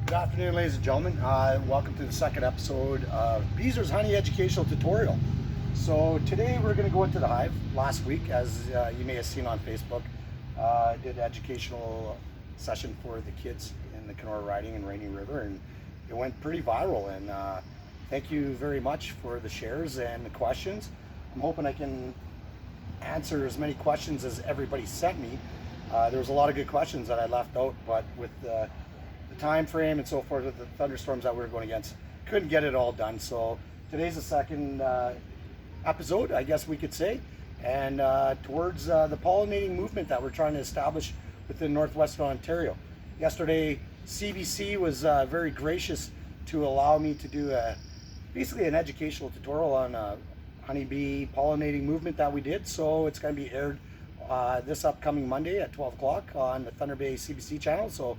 Good afternoon, ladies and gentlemen. Welcome to the second episode of Beezer's Honey Educational Tutorial. So today we're going to go into the hive. Last week, as you may have seen on Facebook, I did an educational session for the kids in the Kenora riding in Rainy River, and it went pretty viral. And thank you very much for the shares and the questions. I'm hoping I can answer as many questions as everybody sent me. There was a lot of good questions that I left out, but with the time frame and so forth, with the thunderstorms that we were going against, couldn't get it all done. So today's the second episode, I guess we could say, and towards the pollinating movement that we're trying to establish within Northwestern Ontario. Yesterday, CBC was very gracious to allow me to do basically an educational tutorial on honeybee pollinating movement that we did. So it's going to be aired this upcoming Monday at 12 o'clock on the Thunder Bay CBC channel. So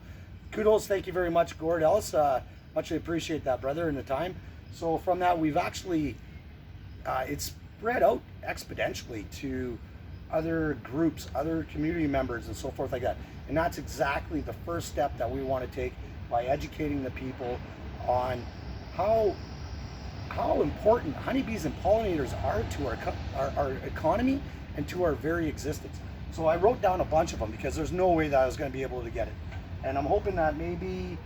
kudos, thank you very much, Gord Ellis. Muchly appreciate that, brother, and the time. So from that, we've actually, it's spread out exponentially to other groups, other community members, and so forth like that. And that's exactly the first step that we want to take by educating the people on how important honeybees and pollinators are to our economy and to our very existence. So I wrote down a bunch of them because there's no way that I was going to be able to get it. And I'm hoping that maybe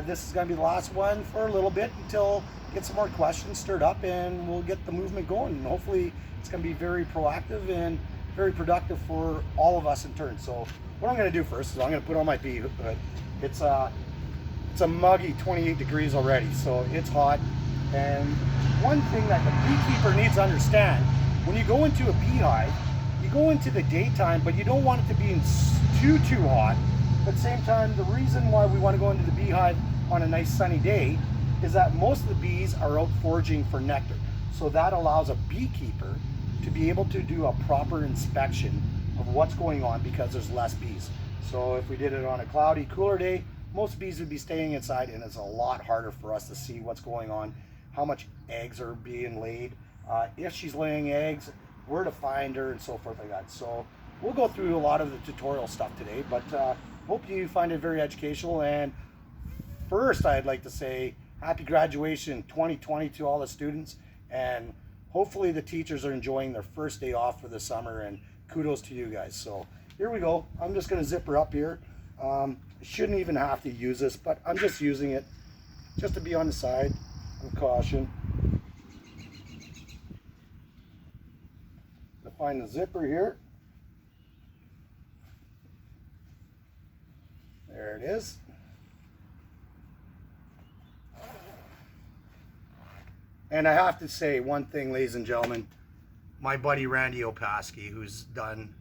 this is going to be the last one for a little bit until get some more questions stirred up and we'll get the movement going. And hopefully it's going to be very proactive and very productive for all of us in turn. So what I'm going to do first is I'm going to put on my bee hood. It's a muggy 28 degrees already, so it's hot. And one thing that the beekeeper needs to understand, when you go into a beehive, you go into the daytime, but you don't want it to be too hot. But at the same time, the reason why we want to go into the beehive on a nice sunny day is that most of the bees are out foraging for nectar. So that allows a beekeeper to be able to do a proper inspection of what's going on because there's less bees. So if we did it on a cloudy, cooler day, most bees would be staying inside, and it's a lot harder for us to see what's going on, how much eggs are being laid, if she's laying eggs, where to find her, and so forth like that. So we'll go through a lot of the tutorial stuff today, but hope you find it very educational. And first, I'd like to say happy graduation 2020 to all the students, and hopefully the teachers are enjoying their first day off for the summer, and kudos to you guys. So here we go. I'm just going to zip her up here. I shouldn't even have to use this, but I'm just using it just to be on the side of caution. To find the zipper here. There it is. And I have to say one thing, ladies and gentlemen. My buddy Randy Opaski, who's done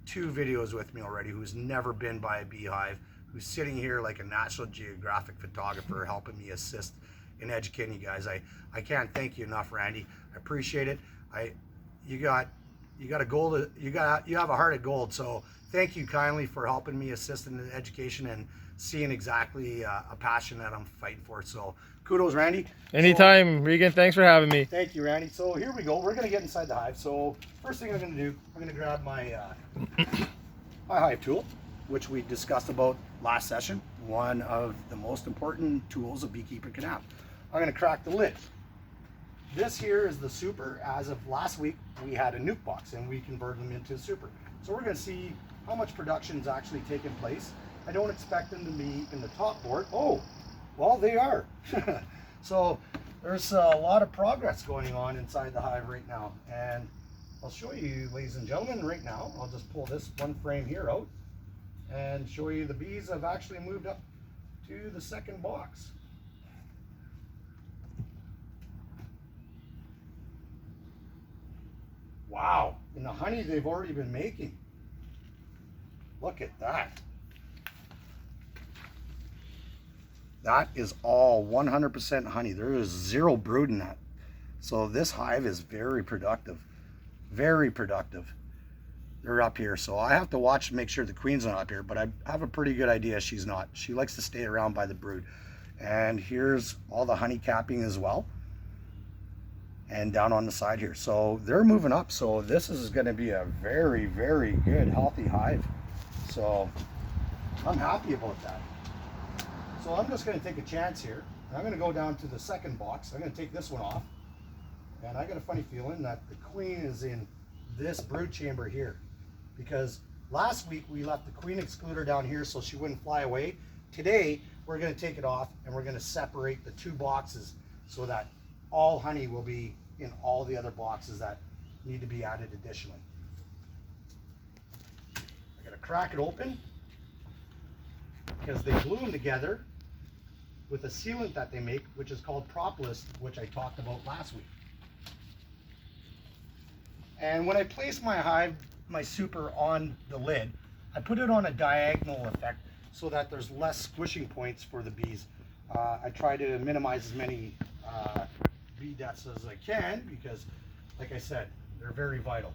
2 videos with me already, who's never been by a beehive, who's sitting here like a National Geographic photographer helping me assist in educating you guys. I can't thank you enough, Randy. I appreciate it. You have a heart of gold, so thank you kindly for helping me assist in the education and seeing exactly a passion that I'm fighting for. So kudos, Randy. Anytime, Regan. Thanks for having me. Thank you, Randy. So here we go. We're going to get inside the hive. So first thing I'm going to do, I'm going to grab my my hive tool, which we discussed about last session. One of the most important tools a beekeeper can have. I'm going to crack the lid. This here is the super. As of last week, we had a nuke box and we converted them into a super. So we're going to see how much production is actually taking place. I don't expect them to be in the top board. Oh, well, they are. So there's a lot of progress going on inside the hive right now. And I'll show you, ladies and gentlemen, right now. I'll just pull this one frame here out and show you the bees have actually moved up to the second box. Wow, and the honey they've already been making. Look at that. That is all 100% honey. There is 0 brood in that. So this hive is very productive. Very productive. They're up here. So I have to watch to make sure the queen's not up here, but I have a pretty good idea she's not. She likes to stay around by the brood. And here's all the honey capping as well. And down on the side here. So they're moving up. So this is going to be a very, very good, healthy hive. So I'm happy about that. So I'm just going to take a chance here. I'm going to go down to the second box. I'm going to take this one off. And I got a funny feeling that the queen is in this brood chamber here. Because last week we left the queen excluder down here so she wouldn't fly away. Today we're going to take it off and we're going to separate the two boxes so that all honey will be in all the other boxes that need to be added additionally. I'm going to crack it open because they glue them together with a sealant that they make, which is called propolis, which I talked about last week. And when I place my hive, my super on the lid, I put it on a diagonal effect so that there's less squishing points for the bees. I try to minimize as many bee deaths as I can because, like I said, they're very vital.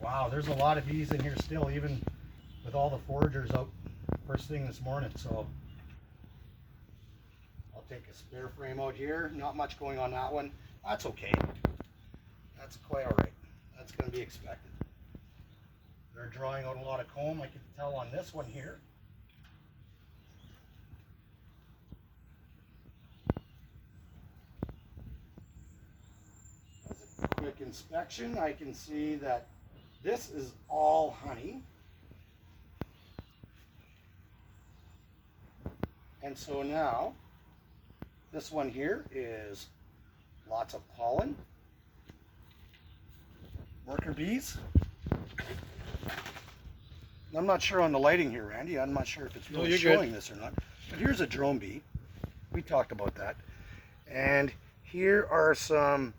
Wow, there's a lot of bees in here still, even with all the foragers out first thing this morning. So I'll take a spare frame out here. Not much going on that one. That's okay. That's quite all right. That's going to be expected. They're drawing out a lot of comb. I can tell on this one here. As a quick inspection, I can see that this is all honey. And so now, this one here is lots of pollen. Worker bees. I'm not sure on the lighting here, Randy. I'm not sure if it's really showing this or not. But here's a drone bee. We talked about that. And here are some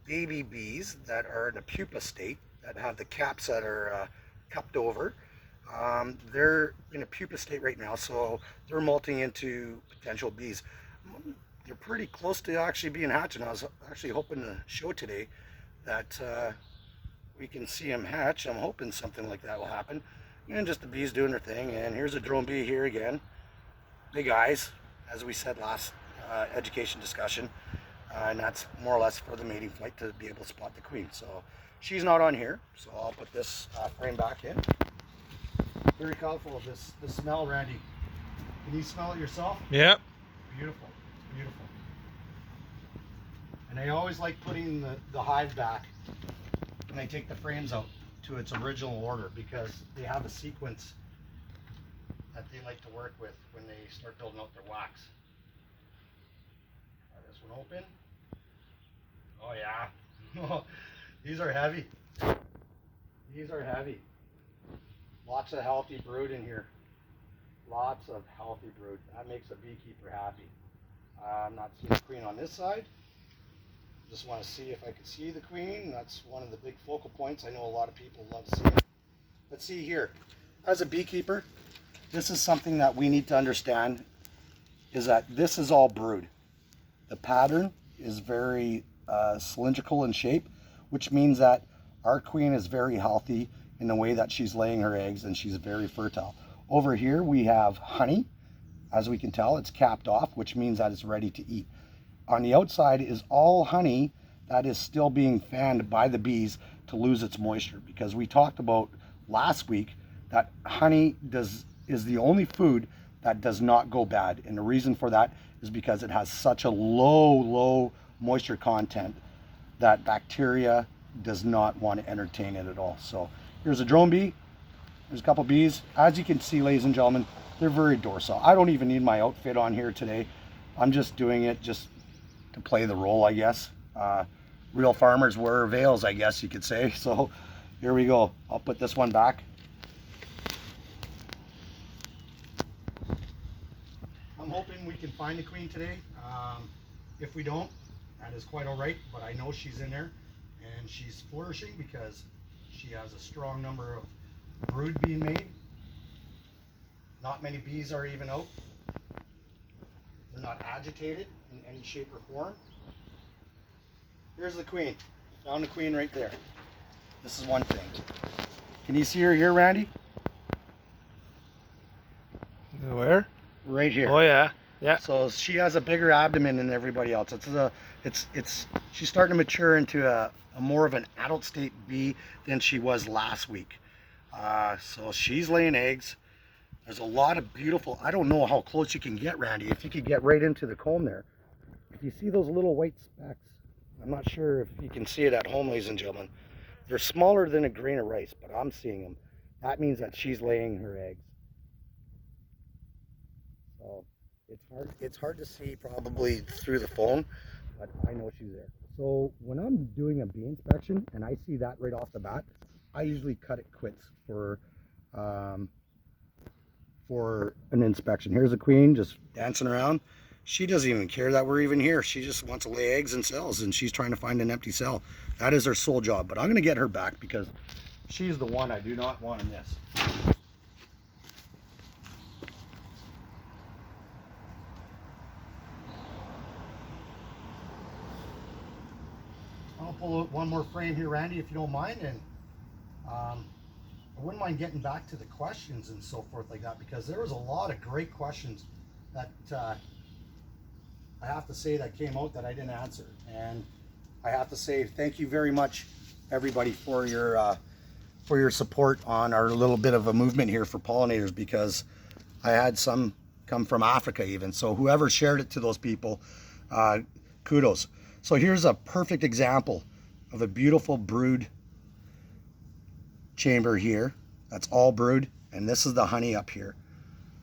baby bees that are in a pupa state that have the caps that are cupped over. They're in a pupa state right now, so they're molting into potential bees. They're pretty close to actually being hatched, and I was actually hoping to show today that we can see them hatch. I'm hoping something like that will happen. And just the bees doing their thing. And here's a drone bee here again. Big eyes, as we said last education discussion. And that's more or less for the mating flight to be able to spot the queen. So she's not on here, so I'll put this frame back in. Very colorful, this smell, Randy. Can you smell it yourself? Yep. Beautiful, beautiful. And I always like putting the hive back when I take the frames out to its original order because they have a sequence that they like to work with when they start building out their wax. Try this one open. Oh yeah. These are heavy. These are heavy. Lots of healthy brood in here. Lots of healthy brood. That makes a beekeeper happy. I'm not seeing the queen on this side. Just want to see if I can see the queen. That's one of the big focal points. I know a lot of people love seeing it. Let's see here. As a beekeeper, this is something that we need to understand, is that this is all brood. The pattern is very cylindrical in shape, which means that our queen is very healthy in the way that she's laying her eggs, and she's very fertile. Over here we have honey. As we can tell, it's capped off, which means that it's ready to eat. On the outside is all honey that is still being fanned by the bees to lose its moisture, because we talked about last week that honey is the only food that does not go bad, and the reason for that is because it has such a low moisture content that bacteria does not want to entertain it at all. So here's a drone bee. There's a couple bees. As you can see, ladies and gentlemen, they're very docile. I don't even need my outfit on here today. I'm just doing it just to play the role, I guess. Real farmers wear veils, I guess you could say. So here we go. I'll put this one back. I'm hoping we can find the queen today. If we don't, that is quite all right, but I know she's in there and she's flourishing because she has a strong number of brood being made. Not many bees are even out. They're not agitated in any shape or form. Here's the queen. Found the queen right there. This is one thing. Can you see her here, Randy? Where? Right here. Oh yeah. Yeah. So she has a bigger abdomen than everybody else. She's starting to mature into a more of an adult state bee than she was last week. So she's laying eggs. There's a lot of beautiful, I don't know how close you can get, Randy, if you could get right into the comb there. If you see those little white specks, I'm not sure if you can see it at home, ladies and gentlemen. They're smaller than a grain of rice, but I'm seeing them. That means that she's laying her eggs. So it's hard to see probably through the phone, but I know she's there. So when I'm doing a bee inspection and I see that right off the bat, I usually cut it quits for an inspection. Here's a queen just dancing around. She doesn't even care that we're even here. She just wants to lay eggs and cells, and she's trying to find an empty cell. That is her sole job, but I'm going to get her back because she's the one I do not want to miss. I'll pull out one more frame here, Randy, if you don't mind, and I wouldn't mind getting back to the questions and so forth like that, because there was a lot of great questions that I have to say that came out that I didn't answer. And I have to say thank you very much, everybody, for your support on our little bit of a movement here for pollinators, because I had some come from Africa even. So whoever shared it to those people, kudos. So here's a perfect example of a beautiful brood chamber here. That's all brood, and this is the honey up here.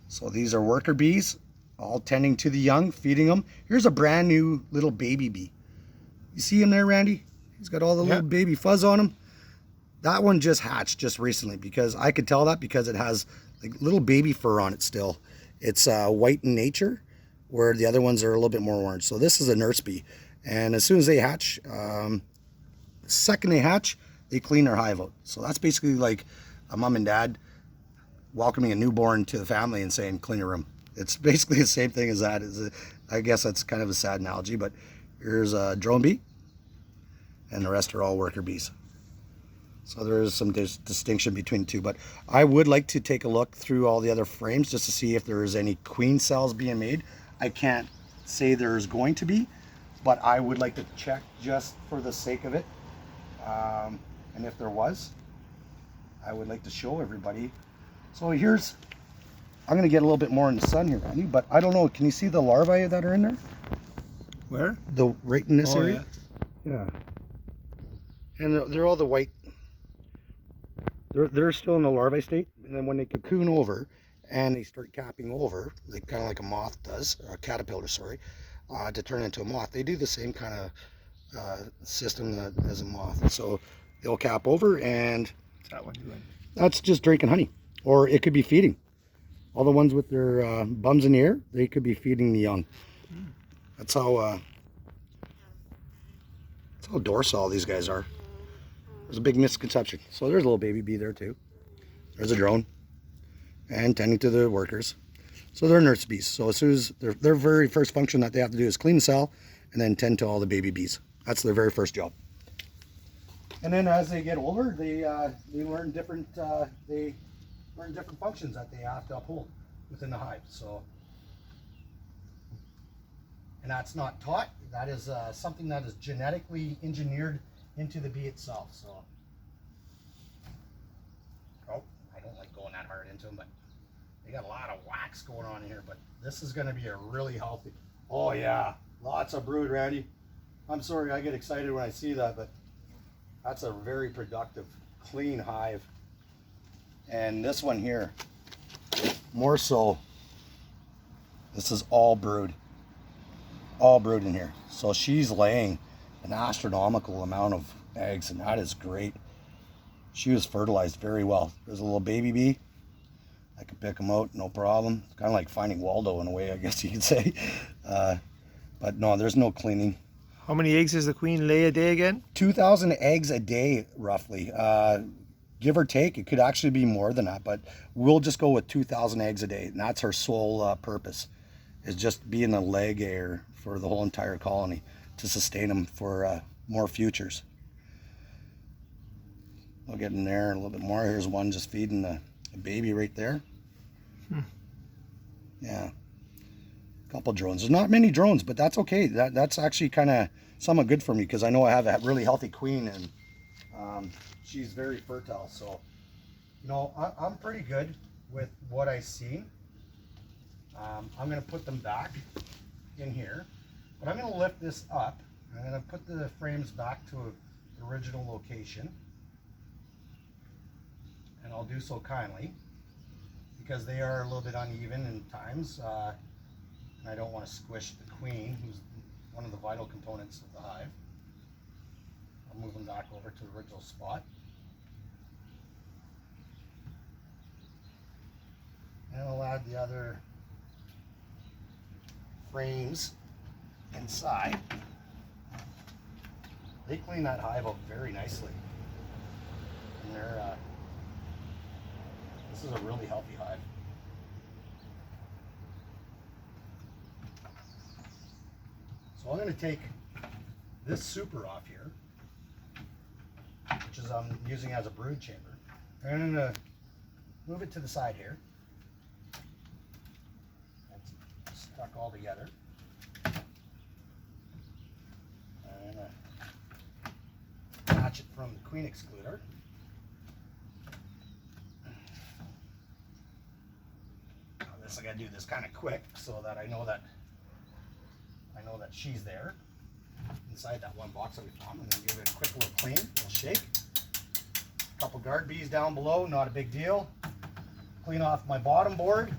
So these are worker bees, all tending to the young, feeding them. Here's a brand new little baby bee. You see him there, Randy? He's got all the little baby fuzz on him. That one just hatched just recently, because I could tell that because it has like little baby fur on it still. It's white in nature, where the other ones are a little bit more orange. So this is a nurse bee, and as soon as they hatch, the second they hatch, they clean their hive out. So that's basically like a mom and dad welcoming a newborn to the family and saying, clean your room. It's basically the same thing as that. I guess that's kind of a sad analogy, but here's a drone bee, and the rest are all worker bees. So there is some distinction between the two, but I would like to take a look through all the other frames just to see if there is any queen cells being made. I can't say there's going to be, but I would like to check just for the sake of it. And if there was, I would like to show everybody. So here's, I'm going to get a little bit more in the sun here, Randy, but I don't know, can you see the larvae that are in there? Where? Right in this area? Yeah. And they're all the white. They're still in the larvae state, and then when they cocoon over and they start capping over, like kind of like a moth does, or a caterpillar, sorry, to turn into a moth, they do the same kind of system as a moth. So they'll cap over, and That one doing? that's just drinking honey, or it could be feeding. All the ones with their bums in the air, they could be feeding the young. That's how docile these guys are. There's a big misconception. So there's a little baby bee there too. There's a drone, and tending to the workers. So they're nurse bees. So as soon as their very first function that they have to do is clean the cell and then tend to all the baby bees. That's their very first job. And then as they get older, they learn different functions that they have to uphold within the hive. So, and that's not taught. That is something that is genetically engineered into the bee itself. So, oh, I don't like going that hard into them, but they got a lot of wax going on in here. But this is going to be a really healthy. Oh yeah, lots of brood, Randy. I'm sorry, I get excited when I see that, but that's a very productive, clean hive. And this one here, more so, this is all brood in here. So she's laying an astronomical amount of eggs, and that is great. She was fertilized very well. There's a little baby bee. I could pick them out, no problem. It's kind of like finding Waldo in a way, I guess you could say. But no, there's no cleaning. How many eggs does the queen lay a day again? 2,000 eggs a day, roughly. Give or take, it could actually be more than that, but we'll just go with 2,000 eggs a day, and that's her sole purpose, is just being a leg egger for the whole entire colony to sustain them for more futures. I'll get in there a little bit more. Here's one just feeding the baby right there. Yeah, a couple drones. There's not many drones, but that's okay. That's actually kind of somewhat good for me, because I know I have a really healthy queen, and she's very fertile. So, you know, I'm pretty good with what I see. I'm going to put them back in here, but I'm going to lift this up. I'm going to put the frames back to the original location, and I'll do so kindly because they are a little bit uneven in times, and I don't want to squish the queen, who's one of the vital components of the hive. I'll move them back over to the original spot. And I'll add the other frames inside. They clean that hive up very nicely. And they're, this is a really healthy hive. So I'm going to take this super off here, which is I'm using as a brood chamber. I'm going to move it to the side here. It's stuck all together. And attach it from the queen excluder. Now this, I got to do this kind of quick so that I know that she's there inside that one box that we found. I'm going to give it a quick little clean, a little shake. A couple guard bees down below, not a big deal. Clean off my bottom board.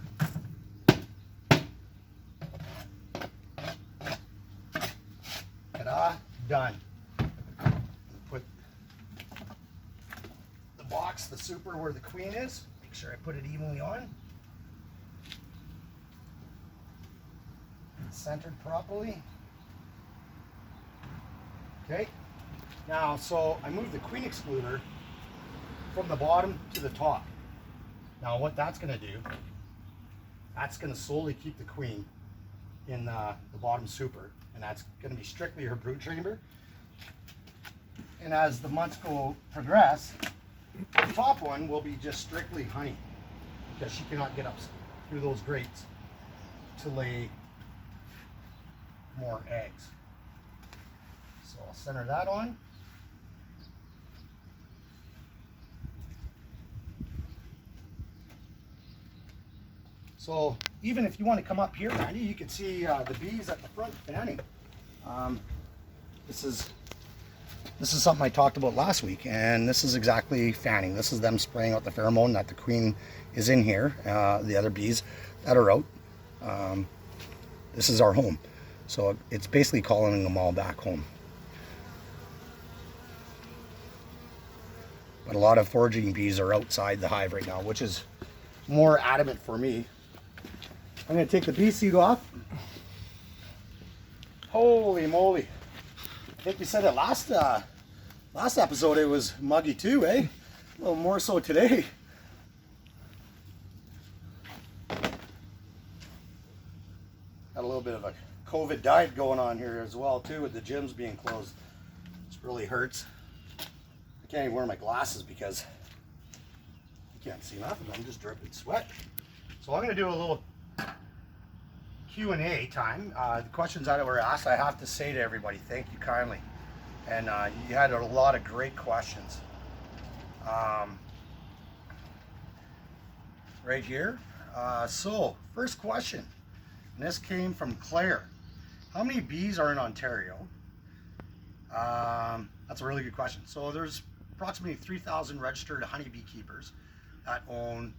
Ta-da, done. Put the box, the super, where the queen is. Make sure I put it evenly on. Centered properly. Okay, now so I moved the queen excluder from the bottom to the top. Now what that's going to do, that's going to slowly keep the queen in the bottom super, and that's going to be strictly her brood chamber. And as the months progress, the top one will be just strictly honey, because she cannot get up through those grates to lay more eggs. So I'll center that on. So even if you want to come up here, Randy, you can see the bees at the front fanning. This is something I talked about last week, and this is exactly fanning. This is them spraying out the pheromone that the queen is in here. The other bees that are out. This is our home. So it's basically calling them all back home. But a lot of foraging bees are outside the hive right now, which is more adamant for me. I'm going to take the bee seat off. Holy moly. I think we said it last episode it was muggy too, eh? A little more so today. Got a little bit of a COVID diet going on here as well too, with the gyms being closed. This really hurts. I can't even wear my glasses because you can't see nothing. I'm just dripping sweat. So I'm going to do a little Q&A time. The questions that were asked, I have to say to everybody, thank you kindly. And you had a lot of great questions. Right here. So first question, and this came from Claire. How many bees are in Ontario? That's a really good question. So there's approximately 3,000 registered honeybee keepers that own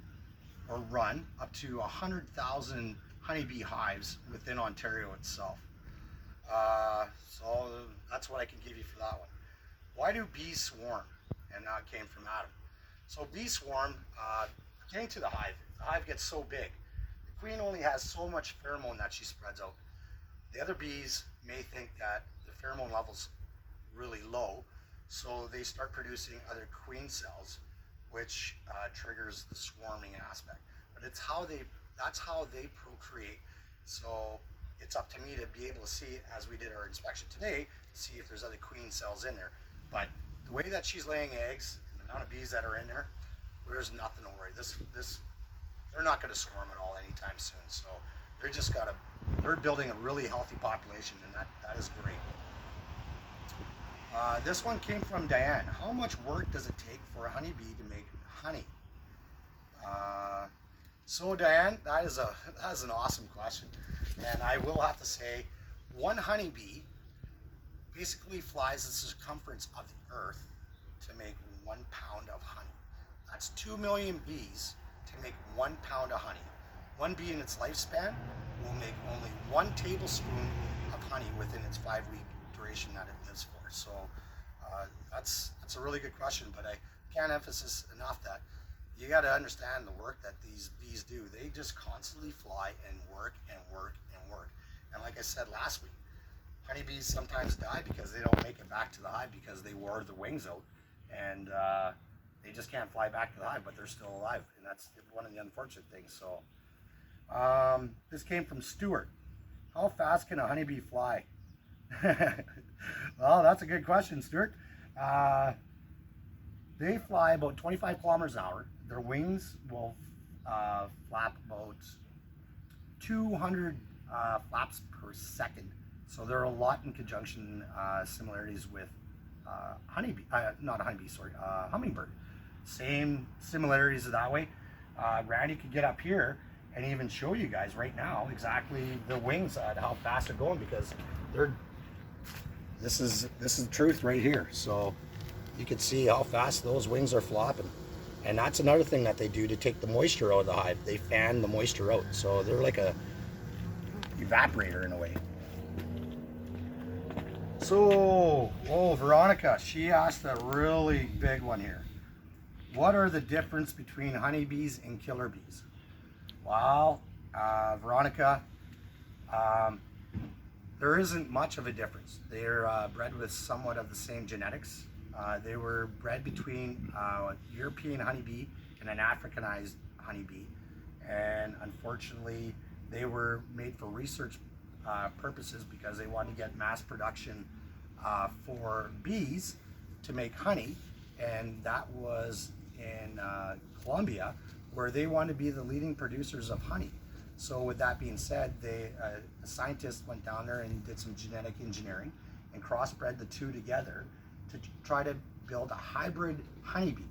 or run up to 100,000 honeybee hives within Ontario itself. So that's what I can give you for that one. Why do bees swarm? And that came from Adam. So bees swarm, getting to the hive gets so big. The queen only has so much pheromone that she spreads out. The other bees may think that the pheromone level's really low, so they start producing other queen cells, which triggers the swarming aspect. But that's how they procreate. So it's up to me to be able to see, as we did our inspection today, see if there's other queen cells in there. But the way that she's laying eggs, and the amount of bees that are in there, there's nothing to worry. They're not going to swarm at all anytime soon. So they're building a really healthy population, and that is great. This one came from Diane. How much work does it take for a honeybee to make honey? So Diane, that is an awesome question, and I will have to say, one honeybee basically flies the circumference of the Earth to make 1 pound of honey. That's 2 million bees to make 1 pound of honey. One bee in its lifespan will make only 1 tablespoon of honey within its 5-week duration that it lives for. So that's a really good question, but I can't emphasize enough that you got to understand the work that these bees do. They just constantly fly and work and work and work. And like I said last week, honeybees sometimes die because they don't make it back to the hive because they wore their wings out, and they just can't fly back to the hive, but they're still alive, and that's one of the unfortunate things. So this came from Stuart. How fast can a honeybee fly? Well, that's a good question, Stuart. They fly about 25 kilometers an hour. Their wings will flap about 200 flaps per second. So they're a lot in conjunction similarities with honeybee, not a honeybee, sorry, hummingbird. Same similarities that way. Randy could get up here and even show you guys right now exactly the wings and how fast they're going, because this is the truth right here. So you can see how fast those wings are flopping. And that's another thing that they do to take the moisture out of the hive. They fan the moisture out. So they're like a evaporator in a way. So, Veronica, she asked a really big one here. What are the difference between honeybees and killer bees? Well, Veronica, there isn't much of a difference. They're bred with somewhat of the same genetics. They were bred between a European honeybee and an Africanized honeybee. And unfortunately, they were made for research purposes because they wanted to get mass production for bees to make honey. And that was in Colombia, where they wanted to be the leading producers of honey. So with that being said, a scientist went down there and did some genetic engineering and crossbred the two together to try to build a hybrid honeybee.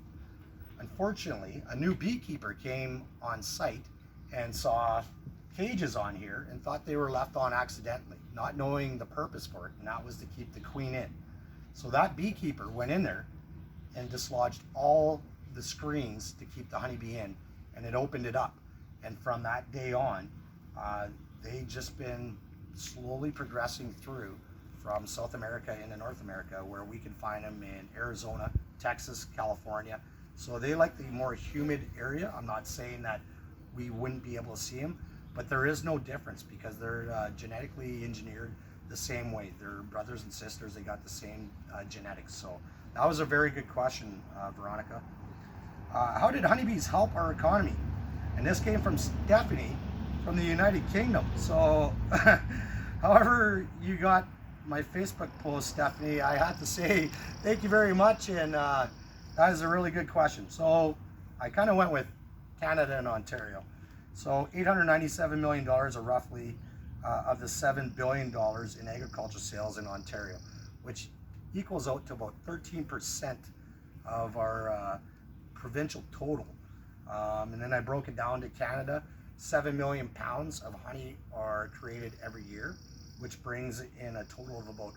Unfortunately, a new beekeeper came on site and saw cages on here and thought they were left on accidentally, not knowing the purpose for it, and that was to keep the queen in. So that beekeeper went in there and dislodged all the screens to keep the honeybee in, and it opened it up. And from that day on, they've just been slowly progressing through from South America into North America, where we can find them in Arizona, Texas, California. So they like the more humid area. I'm not saying that we wouldn't be able to see them, but there is no difference because they're genetically engineered the same way. They're brothers and sisters. They got the same genetics. So that was a very good question, Veronica. How did honeybees help our economy? And this came from Stephanie from the United Kingdom. So however you got my Facebook post, Stephanie, I have to say thank you very much, and that is a really good question. So I kind of went with Canada and Ontario. So $897 million are roughly of the $7 billion in agriculture sales in Ontario, which equals out to about 13% of our provincial total. And then I broke it down to Canada. 7 million pounds of honey are created every year, which brings in a total of about,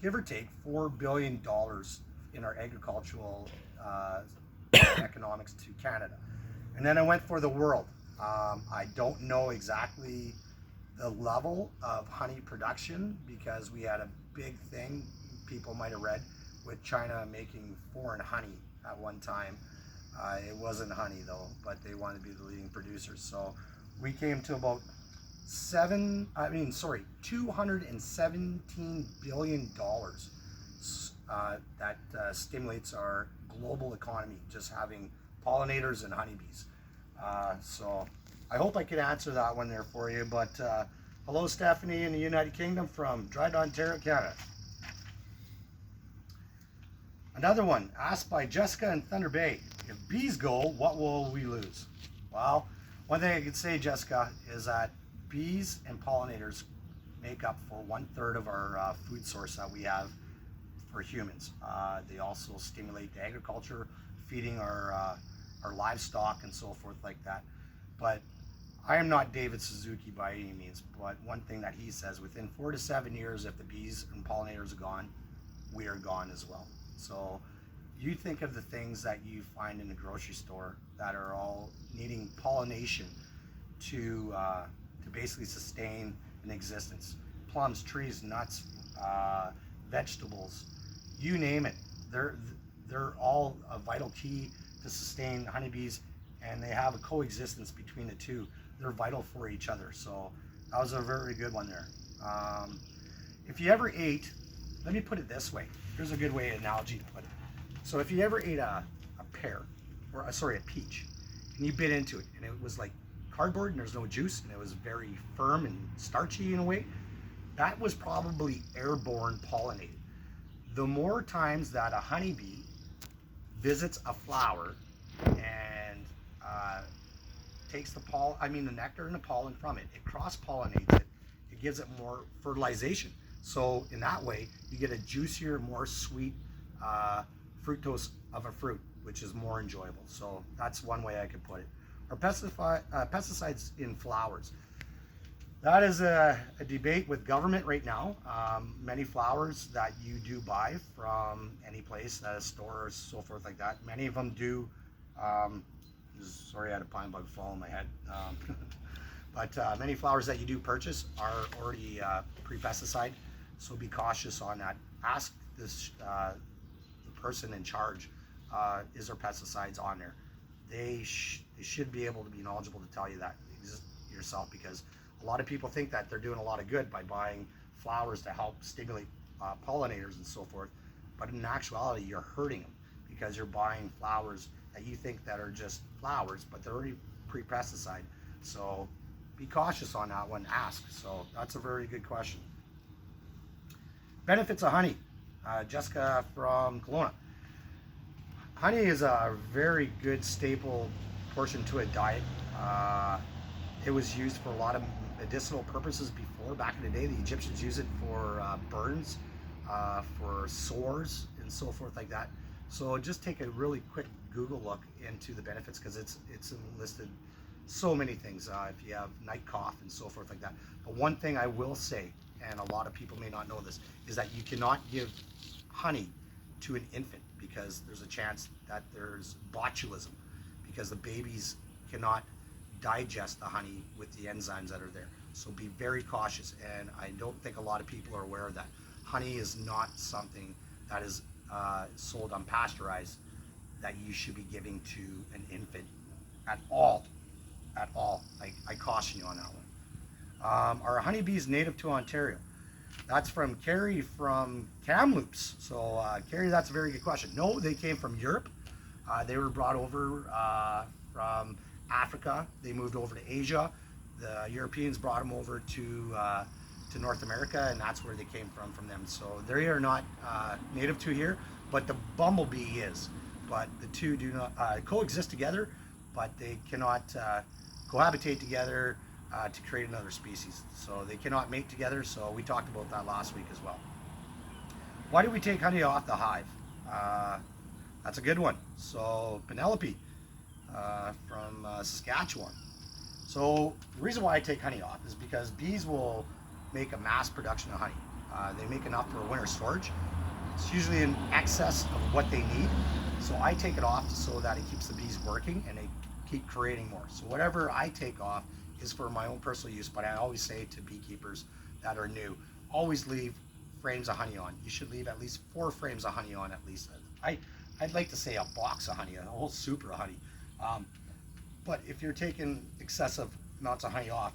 give or take, $4 billion in our agricultural economics to Canada. And then I went for the world. I don't know exactly the level of honey production because we had a big thing, people might have read, with China making foreign honey at one time. It wasn't honey though, but they wanted to be the leading producers. So we came to about $217 billion that stimulates our global economy, just having pollinators and honeybees. So I hope I could answer that one there for you. But hello, Stephanie in the United Kingdom from Dryden, Ontario, Canada. Another one asked by Jessica in Thunder Bay. If bees go, what will we lose? Well, one thing I can say, Jessica, is that bees and pollinators make up for 1/3 of our food source that we have for humans. They also stimulate the agriculture, feeding our livestock and so forth like that. But I am not David Suzuki by any means, but one thing that he says, within 4 to 7 years, if the bees and pollinators are gone, we are gone as well. So you think of the things that you find in the grocery store that are all needing pollination to basically sustain an existence. Plums, trees, nuts, vegetables, you name it. They're all a vital key to sustain honeybees, and they have a coexistence between the two. They're vital for each other. So that was a very good one there. If you ever ate, let me put it this way. Here's a good way analogy to put it. So if you ever ate a pear, or a peach, and you bit into it, and it was like cardboard, and there's no juice, and it was very firm and starchy in a way, that was probably airborne pollinated. The more times that a honeybee visits a flower and takes the nectar and the pollen from it, it cross-pollinates it, it gives it more fertilization. So in that way, you get a juicier, more sweet fructose of a fruit, which is more enjoyable. So that's one way I could put it. Or pesticides in flowers. That is a debate with government right now. Many flowers that you do buy from any place, a store or so forth like that, many of them do, sorry I had a pine bug fall on my head, but many flowers that you do purchase are already pre-pesticide, so be cautious on that. Ask this the person in charge, is there pesticides on there? They should be able to be knowledgeable to tell you that yourself, because a lot of people think that they're doing a lot of good by buying flowers to help stimulate pollinators and so forth, but in actuality you're hurting them, because you're buying flowers that you think that are just flowers, but they're already pre-pesticide. So be cautious on that one. Ask. So that's a very good question. Benefits of honey. Jessica from Kelowna. Honey is a very good staple portion to a diet. It was used for a lot of medicinal purposes before. Back in the day, the Egyptians used it for burns, for sores, and so forth like that. So just take a really quick Google look into the benefits, because it's listed so many things. If you have night cough and so forth like that. But one thing I will say, and a lot of people may not know this, is that you cannot give honey to an infant, because there's a chance that there's botulism, because the babies cannot digest the honey with the enzymes that are there. So be very cautious, and I don't think a lot of people are aware of that. Honey is not something that is sold unpasteurized that you should be giving to an infant at all. At all. I caution you on that one. Are honeybees native to Ontario? That's from Carrie from Kamloops. So Carrie, that's a very good question. No, they came from Europe. They were brought over from Africa. They moved over to Asia. The Europeans brought them over to North America, and that's where they came from them. So they are not native to here, but the bumblebee is. But the two do not coexist together, but they cannot cohabitate together to create another species. So they cannot mate together. So we talked about that last week as well. Why do we take honey off the hive? That's a good one. So Penelope from Saskatchewan. So the reason why I take honey off is because bees will make a mass production of honey. They make enough for winter storage. It's usually in excess of what they need. So I take it off so that it keeps the bees working and they keep creating more. So whatever I take off is for my own personal use, but I always say to beekeepers that are new, always leave frames of honey on. You should leave at least 4 frames of honey on at least. I'd like to say a box of honey, a whole super of honey. But if you're taking excessive amounts of honey off,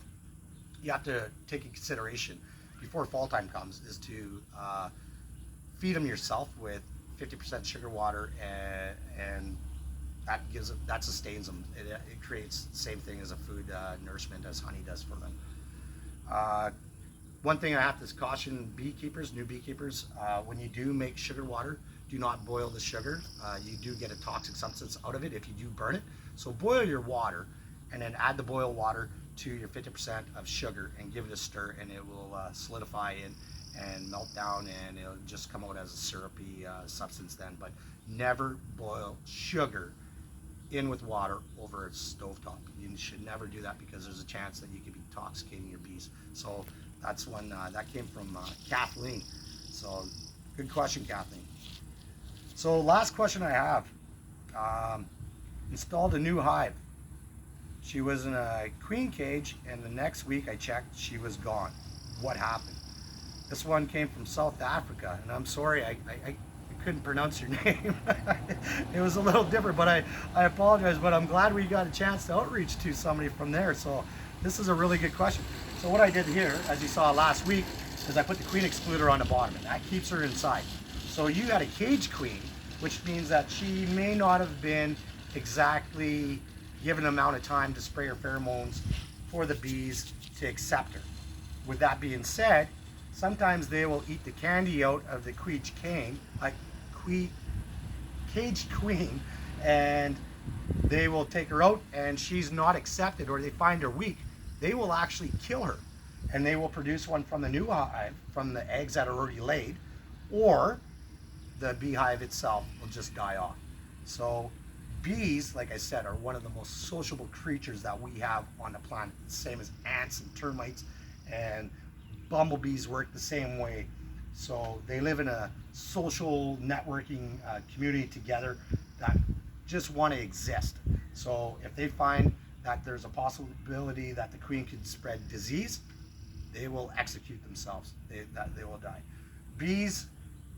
you have to take in consideration before fall time comes is to feed them yourself with 50% sugar water, and that sustains them. It creates the same thing as a food nourishment as honey does for them. One thing I have to caution beekeepers, new beekeepers, when you do make sugar water, do not boil the sugar. You do get a toxic substance out of it if you do burn it. So boil your water and then add the boiled water to your 50% of sugar and give it a stir, and it will solidify and melt down, and it'll just come out as a syrupy substance then. But never boil sugar in with water over a stovetop. You should never do that because there's a chance that you could be intoxicating your bees. So that's when that came from Kathleen. So good question, Kathleen. So last question I have. Installed a new hive. She was in a queen cage, and the next week I checked, she was gone. What happened? This one came from South Africa, and I'm sorry, I couldn't pronounce your name. It was a little different, but I apologize, but I'm glad we got a chance to outreach to somebody from there. So this is a really good question. So what I did here, as you saw last week, is I put the queen excluder on the bottom, and that keeps her inside. So you got a cage queen, which means that she may not have been exactly given an amount of time to spray her pheromones for the bees to accept her. With that being said, sometimes they will eat the candy out of the caged queen, and they will take her out, and she's not accepted, or they find her weak. They will actually kill her, and they will produce one from the new hive, from the eggs that are already laid, or the beehive itself will just die off. So bees, like I said, are one of the most sociable creatures that we have on the planet. The same as ants and termites, and bumblebees work the same way. So they live in a social networking community together that just want to exist. So if they find that there's a possibility that the queen could spread disease, they will execute themselves. They will die. Bees,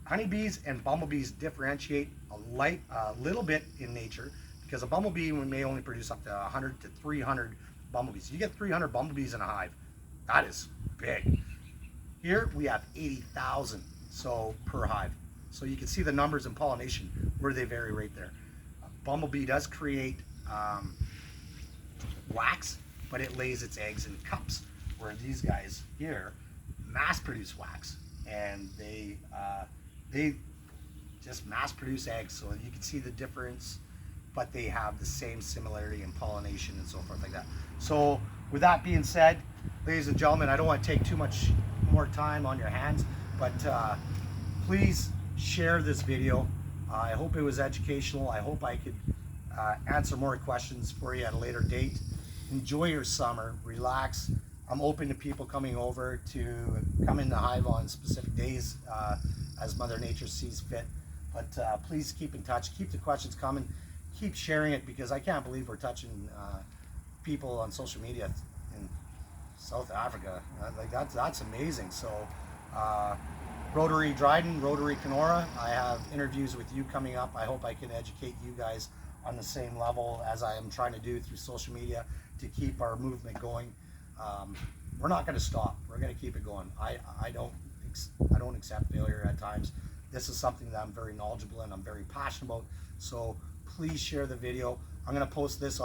honeybees and bumblebees differentiate a little bit in nature, because a bumblebee may only produce up to 100 to 300 bumblebees. You get 300 bumblebees in a hive, that is big. Here we have 80,000 per hive. So you can see the numbers in pollination where they vary right there. A bumblebee does create wax, but it lays its eggs in cups, where these guys here mass produce wax, and they just mass produce eggs. So you can see the difference, but they have the same similarity in pollination and so forth like that. So with that being said, ladies and gentlemen, I don't want to take too much more time on your hands, but please share this video. I hope it was educational. I hope I could answer more questions for you at a later date. Enjoy your summer, relax. I'm open to people coming over to come in the hive on specific days as Mother Nature sees fit. But please keep in touch, keep the questions coming, keep sharing it, because I can't believe we're touching people on social media in South Africa. Like that's amazing. So Rotary Dryden, Rotary Kenora, I have interviews with you coming up. I hope I can educate you guys on the same level as I am trying to do through social media to keep our movement going. We're not going to stop. We're going to keep it going. I don't accept failure at times. This is something that I'm very knowledgeable in, I'm very passionate about. So please share the video. I'm going to post this